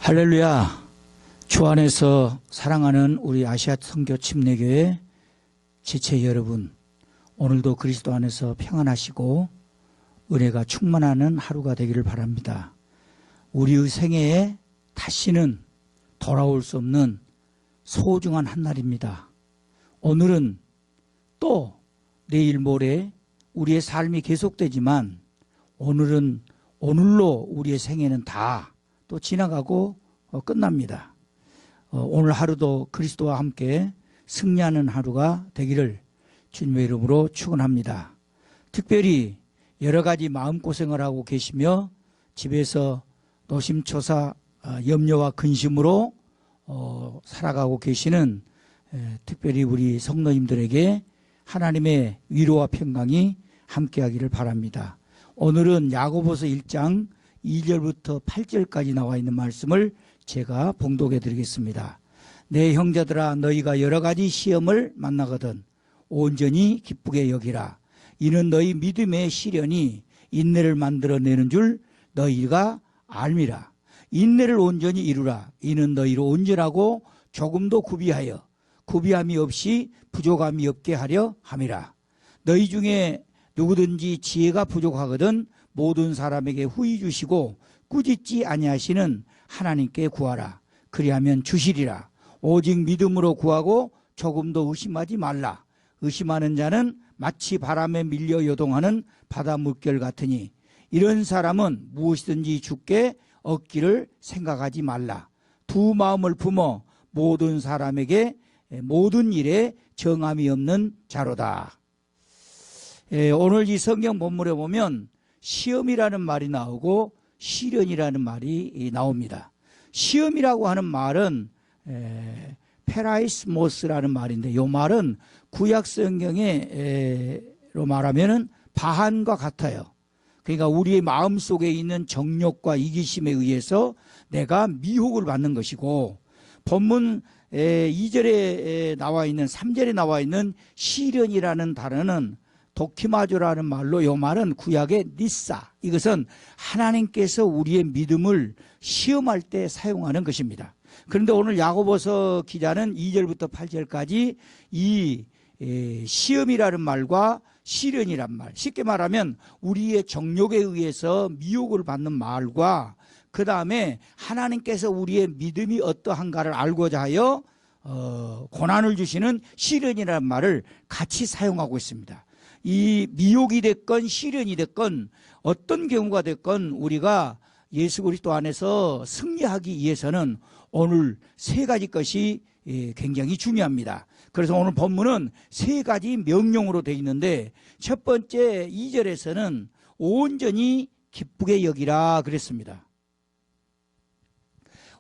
할렐루야. 주 안에서 사랑하는 우리 아시아 선교 침례교회 지체 여러분, 오늘도 그리스도 안에서 평안하시고 은혜가 충만하는 하루가 되기를 바랍니다. 우리의 생애에 다시는 돌아올 수 없는 소중한 한 날입니다. 오늘은 또 내일 모레 우리의 삶이 계속되지만 오늘은 오늘로 우리의 생애는 다 또 지나가고 끝납니다. 오늘 하루도 그리스도와 함께 승리하는 하루가 되기를 주님의 이름으로 축원합니다. 특별히 여러 가지 마음고생을 하고 계시며 집에서 노심초사 염려와 근심으로 살아가고 계시는 특별히 우리 성도님들에게 하나님의 위로와 평강이 함께하기를 바랍니다. 오늘은 야고보서 1장 2절부터 8절까지 나와 있는 말씀을 제가 봉독해 드리겠습니다. 내 형제들아, 너희가 여러 가지 시험을 만나거든 온전히 기쁘게 여기라. 이는 너희 믿음의 시련이 인내를 만들어내는 줄 너희가 알미라. 인내를 온전히 이루라. 이는 너희로 온전하고 조금도 구비함이 없이 부족함이 없게 하려 함이라. 너희 중에 누구든지 지혜가 부족하거든 모든 사람에게 후히 주시고 꾸짖지 아니하시는 하나님께 구하라. 그리하면 주시리라. 오직 믿음으로 구하고 조금도 의심하지 말라. 의심하는 자는 마치 바람에 밀려 요동하는 바다 물결 같으니 이런 사람은 무엇이든지 주께 얻기를 생각하지 말라. 두 마음을 품어 모든 사람에게 모든 일에 정함이 없는 자로다. 오늘 이 성경 본문에 보면 시험이라는 말이 나오고 시련이라는 말이 나옵니다. 시험이라고 하는 말은 페라이스모스라는 말인데, 이 말은 구약 성경에로 말하면은 바한과 같아요. 그러니까 우리의 마음속에 있는 정욕과 이기심에 의해서 내가 미혹을 받는 것이고, 본문 2절에 나와 있는 3절에 나와 있는 시련이라는 단어는 도키마조라는 말로, 이 말은 구약의 니사, 이것은 하나님께서 우리의 믿음을 시험할 때 사용하는 것입니다. 그런데 오늘 야고보서 기자는 2절부터 8절까지 이 시험이라는 말과 시련이란 말, 쉽게 말하면 우리의 정욕에 의해서 미혹을 받는 말과 그 다음에 하나님께서 우리의 믿음이 어떠한가를 알고자 하여 고난을 주시는 시련이라는 말을 같이 사용하고 있습니다. 이 미혹이 됐건 시련이 됐건 어떤 경우가 됐건 우리가 예수 그리스도 안에서 승리하기 위해서는 오늘 세 가지 것이 굉장히 중요합니다. 그래서 오늘 본문은 세 가지 명령으로 되어 있는데, 첫 번째 2절에서는 온전히 기쁘게 여기라 그랬습니다.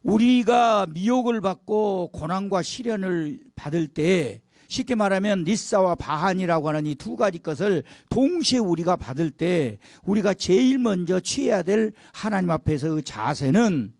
우리가 미혹을 받고 고난과 시련을 받을 때, 쉽게 말하면 니사와 바한이라고 하는 이 두 가지 것을 동시에 우리가 받을 때 우리가 제일 먼저 취해야 될 하나님 앞에서의 자세는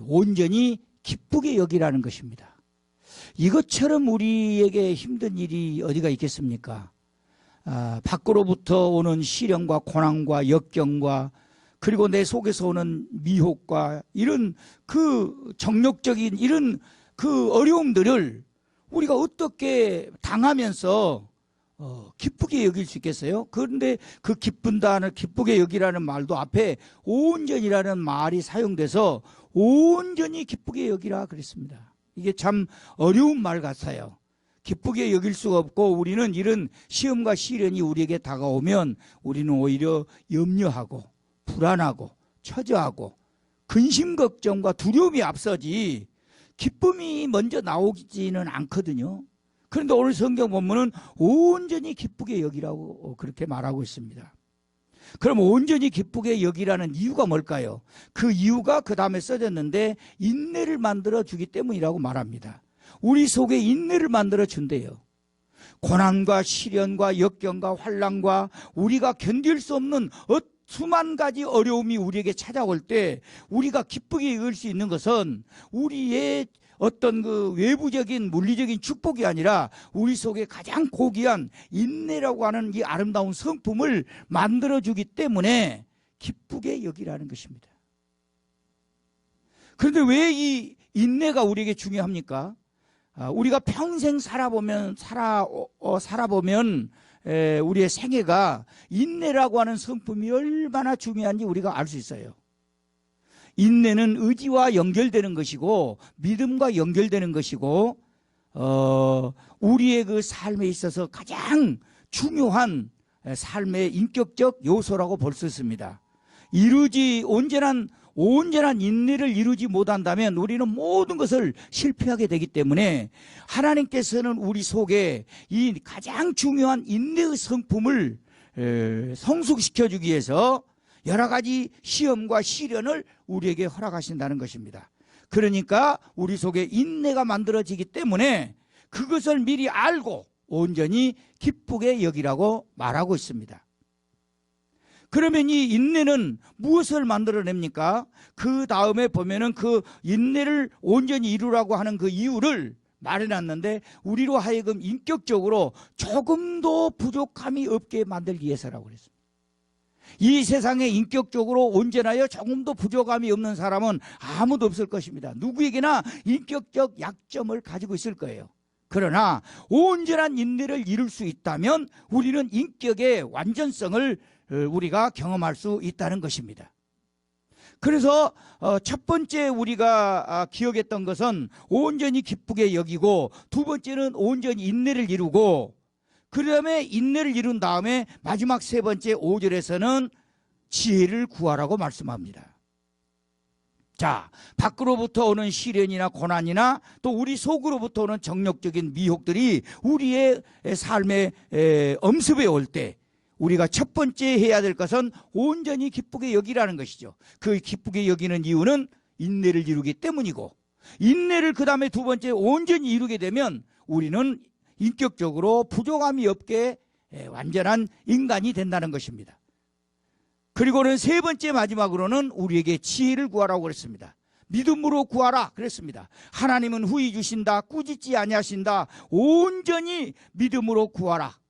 온전히 기쁘게 여기라는 것입니다. 이것처럼 우리에게 힘든 일이 어디가 있겠습니까? 밖으로부터 오는 시련과 고난과 역경과 그리고 내 속에서 오는 미혹과 이런 그 정욕적인 이런 그 어려움들을 우리가 어떻게 당하면서 기쁘게 여길 수 있겠어요? 그런데 그 기쁜다는 기쁘게 여기라는 말도 앞에 온전이라는 말이 사용돼서 온전히 기쁘게 여기라 그랬습니다. 이게 참 어려운 말 같아요. 기쁘게 여길 수가 없고, 우리는 이런 시험과 시련이 우리에게 다가오면 우리는 오히려 염려하고 불안하고 처져하고 근심 걱정과 두려움이 앞서지 기쁨이 먼저 나오지는 않거든요. 그런데 오늘 성경 본문은 온전히 기쁘게 여기라고 그렇게 말하고 있습니다. 그럼 온전히 기쁘게 여기라는 이유가 뭘까요? 그 이유가 그 다음에 써졌는데 인내를 만들어 주기 때문이라고 말합니다. 우리 속에 인내를 만들어 준대요. 고난과 시련과 역경과 환난과 우리가 견딜 수 없는 수만 가지 어려움이 우리에게 찾아올 때 우리가 기쁘게 여길 수 있는 것은 우리의 어떤 그 외부적인 물리적인 축복이 아니라 우리 속에 가장 고귀한 인내라고 하는 이 아름다운 성품을 만들어주기 때문에 기쁘게 여기라는 것입니다. 그런데 왜 이 인내가 우리에게 중요합니까? 우리가 평생 살아보면 우리의 생애가 인내라고 하는 성품이 얼마나 중요한지 우리가 알 수 있어요. 인내는 의지와 연결되는 것이고 믿음과 연결되는 것이고 우리의 그 삶에 있어서 가장 중요한 삶의 인격적 요소라고 볼 수 있습니다. 온전한 인내를 이루지 못한다면 우리는 모든 것을 실패하게 되기 때문에 하나님께서는 우리 속에 이 가장 중요한 인내의 성품을 성숙시켜주기 위해서 여러 가지 시험과 시련을 우리에게 허락하신다는 것입니다. 그러니까 우리 속에 인내가 만들어지기 때문에 그것을 미리 알고 온전히 기쁘게 여기라고 말하고 있습니다. 그러면 이 인내는 무엇을 만들어냅니까? 그 다음에 보면은 그 인내를 온전히 이루라고 하는 그 이유를 말해놨는데 우리로 하여금 인격적으로 조금도 부족함이 없게 만들기 위해서라고 그랬습니다. 이 세상에 인격적으로 온전하여 조금도 부족함이 없는 사람은 아무도 없을 것입니다. 누구에게나 인격적 약점을 가지고 있을 거예요. 그러나 온전한 인내를 이룰 수 있다면 우리는 인격의 완전성을 우리가 경험할 수 있다는 것입니다. 그래서 첫 번째 우리가 기억했던 것은 온전히 기쁘게 여기고, 두 번째는 온전히 인내를 이루고, 그 다음에 인내를 이룬 다음에 마지막 세 번째 5절에서는 지혜를 구하라고 말씀합니다. 자, 밖으로부터 오는 시련이나 고난이나 또 우리 속으로부터 오는 정력적인 미혹들이 우리의 삶의 엄습에 올 때 우리가 첫 번째 해야 될 것은 온전히 기쁘게 여기라는 것이죠. 그 기쁘게 여기는 이유는 인내를 이루기 때문이고, 인내를 그 다음에 두 번째 온전히 이루게 되면 우리는 인격적으로 부족함이 없게 완전한 인간이 된다는 것입니다. 그리고는 세 번째 마지막으로는 우리에게 지혜를 구하라고 그랬습니다. 믿음으로 구하라 그랬습니다. 하나님은 후히 주신다, 꾸짖지 아니하신다. 온전히 믿음으로 구하라.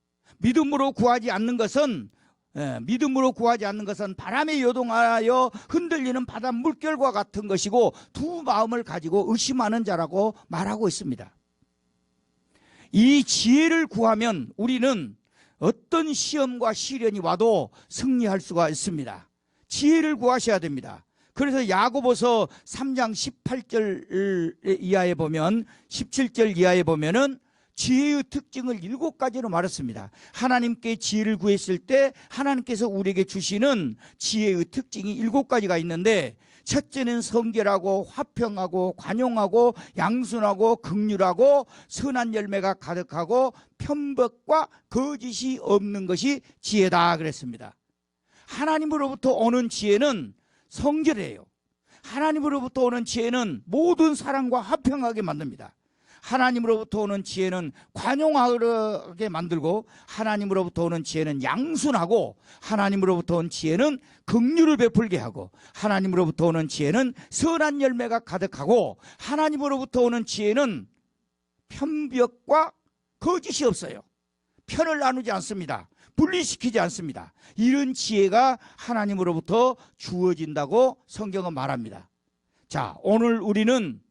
믿음으로 구하지 않는 것은 바람에 요동하여 흔들리는 바다 물결과 같은 것이고 두 마음을 가지고 의심하는 자라고 말하고 있습니다. 이 지혜를 구하면 우리는 어떤 시험과 시련이 와도 승리할 수가 있습니다. 지혜를 구하셔야 됩니다. 그래서 야고보서 3장 18절 이하에 보면, 17절 이하에 보면은 지혜의 특징을 7가지로 말했습니다. 하나님께 지혜를 구했을 때 하나님께서 우리에게 주시는 지혜의 특징이 7가지가 있는데, 첫째는 성결하고 화평하고 관용하고 양순하고 긍휼하고 선한 열매가 가득하고 편법과 거짓이 없는 것이 지혜다 그랬습니다. 하나님으로부터 오는 지혜는 성결해요. 하나님으로부터 오는 지혜는 모든 사람과 화평하게 만듭니다. 하나님으로부터 오는 지혜는 관용하게 만들고, 하나님으로부터 오는 지혜는 양순하고, 하나님으로부터 온 지혜는 긍휼을 베풀게 하고, 하나님으로부터 오는 지혜는 선한 열매가 가득하고, 하나님으로부터 오는 지혜는 편벽과 거짓이 없어요. 편을 나누지 않습니다. 분리시키지 않습니다. 이런 지혜가 하나님으로부터 주어진다고 성경은 말합니다. 자, 오늘 우리는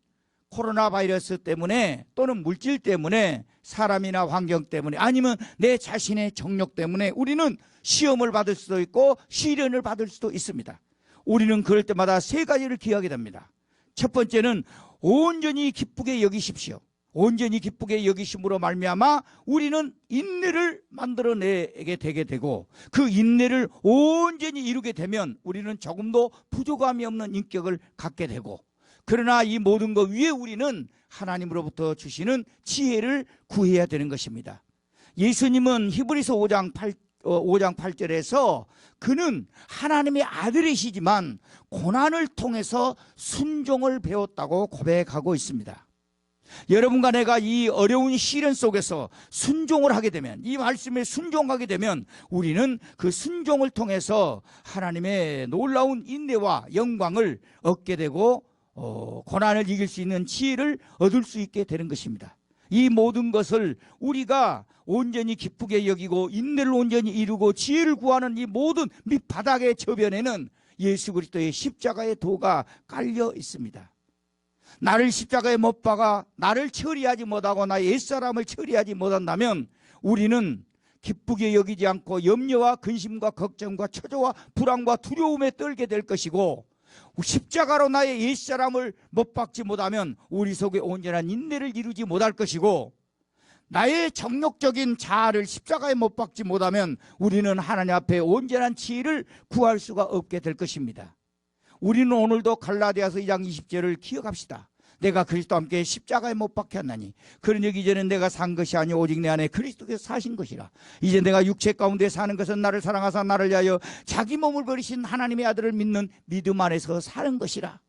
코로나 바이러스 때문에 또는 물질 때문에, 사람이나 환경 때문에, 아니면 내 자신의 정력 때문에 우리는 시험을 받을 수도 있고 시련을 받을 수도 있습니다. 우리는 그럴 때마다 세 가지를 기억하게 됩니다. 첫 번째는 온전히 기쁘게 여기십시오. 온전히 기쁘게 여기심으로 말미암아 우리는 인내를 만들어내게 되게 되고, 그 인내를 온전히 이루게 되면 우리는 조금도 부족함이 없는 인격을 갖게 되고, 그러나 이 모든 것 위에 우리는 하나님으로부터 주시는 지혜를 구해야 되는 것입니다. 예수님은 히브리서 5장 8절에서 그는 하나님의 아들이시지만 고난을 통해서 순종을 배웠다고 고백하고 있습니다. 여러분과 내가 이 어려운 시련 속에서 순종을 하게 되면, 이 말씀에 순종하게 되면 우리는 그 순종을 통해서 하나님의 놀라운 인내와 영광을 얻게 되고 고난을 이길 수 있는 지혜를 얻을 수 있게 되는 것입니다. 이 모든 것을 우리가 온전히 기쁘게 여기고 인내를 온전히 이루고 지혜를 구하는 이 모든 밑바닥의 저변에는 예수 그리스도의 십자가의 도가 깔려 있습니다. 나를 십자가에 못 박아 나를 처리하지 못하고 나의 옛사람을 처리하지 못한다면 우리는 기쁘게 여기지 않고 염려와 근심과 걱정과 초조와 불안과 두려움에 떨게 될 것이고, 십자가로 나의 옛사람을 못 박지 못하면 우리 속에 온전한 인내를 이루지 못할 것이고, 나의 정욕적인 자아를 십자가에 못 박지 못하면 우리는 하나님 앞에 온전한 지혜를 구할 수가 없게 될 것입니다. 우리는 오늘도 갈라디아서 2장 20절을 기억합시다. 내가 그리스도와 함께 십자가에 못 박혔나니 그러니 이제는 내가 산 것이 아니 오직 내 안에 그리스도께서 사신 것이라. 이제 내가 육체 가운데 사는 것은 나를 사랑하사 나를 위하여 자기 몸을 버리신 하나님의 아들을 믿는 믿음 안에서 사는 것이라.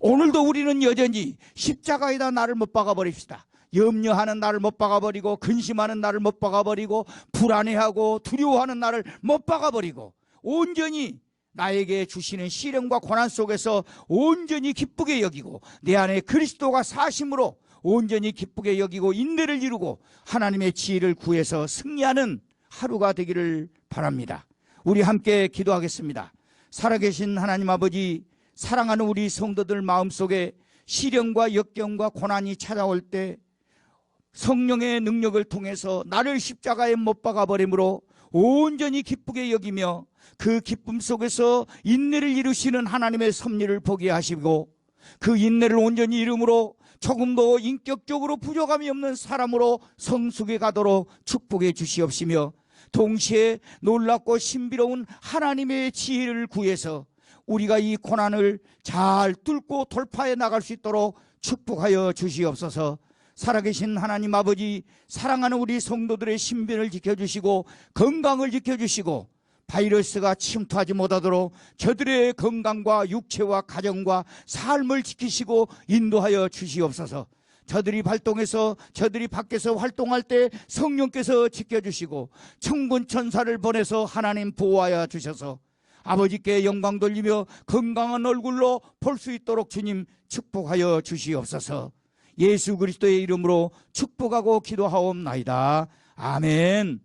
오늘도 우리는 여전히 십자가에다 나를 못 박아버립시다. 염려하는 나를 못 박아버리고, 근심하는 나를 못 박아버리고, 불안해하고 두려워하는 나를 못 박아버리고, 온전히 나에게 주시는 시련과 고난 속에서 온전히 기쁘게 여기고, 내 안에 그리스도가 사심으로 온전히 기쁘게 여기고 인내를 이루고 하나님의 지혜를 구해서 승리하는 하루가 되기를 바랍니다. 우리 함께 기도하겠습니다. 살아계신 하나님 아버지, 사랑하는 우리 성도들 마음속에 시련과 역경과 고난이 찾아올 때 성령의 능력을 통해서 나를 십자가에 못 박아버림으로 온전히 기쁘게 여기며 그 기쁨 속에서 인내를 이루시는 하나님의 섭리를 보게 하시고, 그 인내를 온전히 이름으로 조금도 인격적으로 부족함이 없는 사람으로 성숙해 가도록 축복해 주시옵시며, 동시에 놀랍고 신비로운 하나님의 지혜를 구해서 우리가 이 고난을 잘 뚫고 돌파해 나갈 수 있도록 축복하여 주시옵소서. 살아계신 하나님 아버지, 사랑하는 우리 성도들의 신변을 지켜주시고 건강을 지켜주시고 바이러스가 침투하지 못하도록 저들의 건강과 육체와 가정과 삶을 지키시고 인도하여 주시옵소서. 저들이 발동해서 저들이 밖에서 활동할 때 성령께서 지켜주시고 천군 천사를 보내서 하나님 보호하여 주셔서 아버지께 영광 돌리며 건강한 얼굴로 볼 수 있도록 주님 축복하여 주시옵소서. 예수 그리스도의 이름으로 축복하고 기도하옵나이다. 아멘.